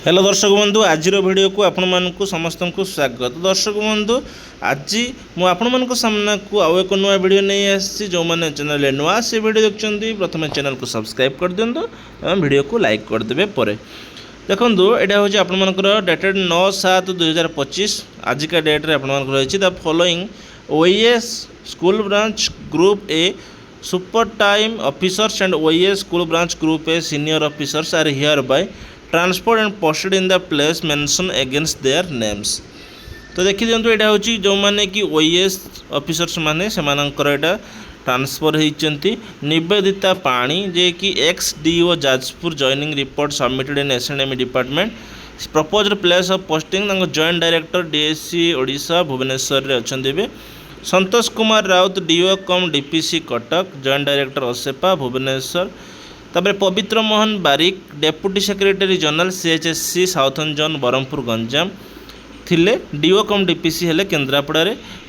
Hello दर्शक बंधु आज वीडियो को आपण मानक समस्त को स्वागत। दर्शक बंधु आज मुझे सामना को आउ एक नुआ वीडियो नहीं आसी जो मैंने चैनल नुआ से वीडियो देखते प्रथम चैनल को सब्सक्राइब कर दिंतु और वीडियो को लाइक करदे। देखो यहाँ हूँ आपर डेटेड 9/7/2025 आज का डेट्रे आप रही the following OS school branch group A super time officers and OS school branch group A senior officers are hereby transport and posted in the place mention against their names. तो देखी दिंतु यहाँ हूँ जो मैंने कि OS officers माने से transfer होती निवेदिता पाणी जे कि ex DO Jajpur joining report submitted in SNME department proposed place of posting joint director DSC Odisha Bhubaneswar अच्छा। Santosh Kumar Rout DO cum DPC Cuttack joint director OSEPA Bhubaneswar. तापर Pabitra Mohan Barik deputy secretary general CHSC southern zone Berhampur Ganjam थिले डीओ कम डीपीसी हेले Kendrapara.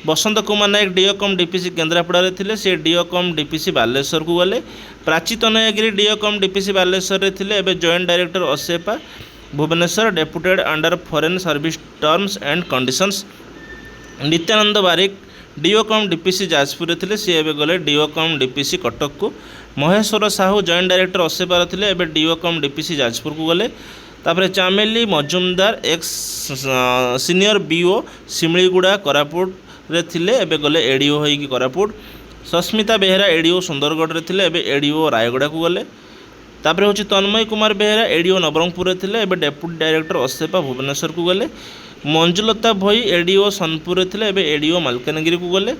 Basant Kumar Nayak DO cum DPC Kendrapara थिले से DO cum DPC Baleswar को गले। Prachi Tanayagiri do cum DPC Baleswar थिले एबे joint director OSEPA Bhubaneswar deputed under foreign service terms and conditions. Nityananda Barik DO cum DPC Jajpur थिले सी एबे गले डीओ कम डीपीसी कटक को। महेश्वर साहू जॉइंट डायरेक्टर असेपार थिले एबे डीओ कम डीपीसी जाजपुर को गले। तापर Chameli Majumdar ex senior BO Similiguda Koraput रे थिले एबे गले एडीओ होई कि कोरापुट। सस्मिता बेहेरा एडीओ सुंदरगढ़ रे थिले एबे एडीओ रायगढ़ को गले। तापर होची तन्मय कुमार बेहेरा एडीओ नवरंगपुर रे थिले एबे डेप्यूटी डायरेक्टर असेपा भुवनेश्वर को गले। मंजुलता भई एडीओ सोनपुर थे एबे एडीओ मालकानगिरी को गले।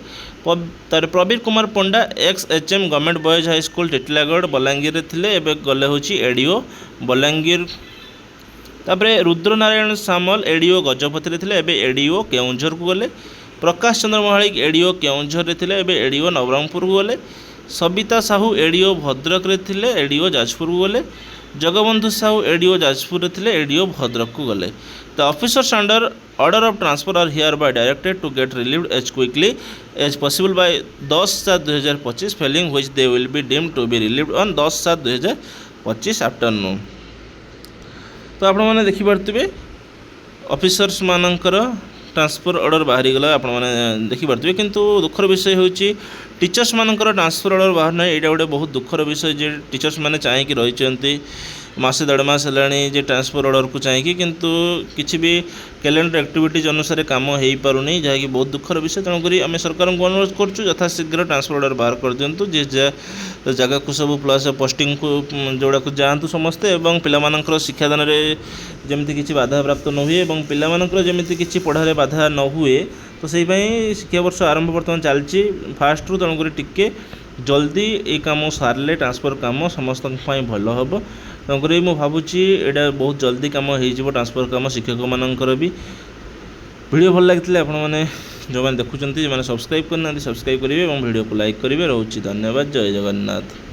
तार Prabir Kumar Panda ex HM government boys high school Titlagarh Balangir थे एबे गले होची एडीओ बलांगीर। तापरे रुद्रनारायण सामल एडीओ गजपति थे एबे एडीओ केउंझर को गले। प्रकाश चंद्र महालिक एडीओ केउंझर थे एबे एडीओ नवरंगपुर को गले। सबिता साहू एडीओ भद्रक थे एडीओ जाजपुर को गले। जगबंधु साहू एडीओ जाजपुर थे एडीओ भद्रक को गले। The officers under order of transfer are hereby directed to get relieved as quickly as possible by 10/7/2025 failing which they will be deemed to be relieved on 10/7/2025 afternoon। तो आपण माने देखि पारथिबे officers मानकर transfer order बाहरी गला आपण माने देखि पारथिबे किंतु दुखर विषय होची टीचर्स मानकर ट्रांसफर ऑर्डर बाहर नै। एटा गोटे बहुत दुखर विषय जे टीचर्स माने चाहे कि रहिचंती मासे 1.5 मास है जे ट्रांसफर ऑर्डर को चाहिए किंतु किसी भी कैलेंडर एक्टिविटीज अनुसार काम हो पारुनी जहाँकि बहुत दुखर विषय। तेणुक आम सरकार को अनुरोध करुँ यथाशीघ्र ट्रांसफर ऑर्डर बाहर कर दिंतु जे जगह को सब प्लस पोस्टिंग को जोड़ा को जातु समस्ते और पिलामानंकर शिक्षादान जमी किसी बाधा प्राप्त न हुए और पिलामानंकर जमी किसी पढ़ारे बाधा न हुए। तो से शिक्षा वर्ष आरंभ बर्तमान चलती फास्ट रू तेणुक टिके जल्दी ये कम सारे ट्रांसफर कम समस्त भल हम। तेणुक मुझे भावुची यहाँ बहुत जल्दी कम हो ट्रांसफर कम शिक्षक मानकर भी। वीडियो भल लगी आपने जो मैंने देखुं जो मैंने सब्सक्राइब करना सब्सक्राइब करेंगे और वीडियो को लाइक करेंगे। रोची धन्यवाद। जय जगन्नाथ।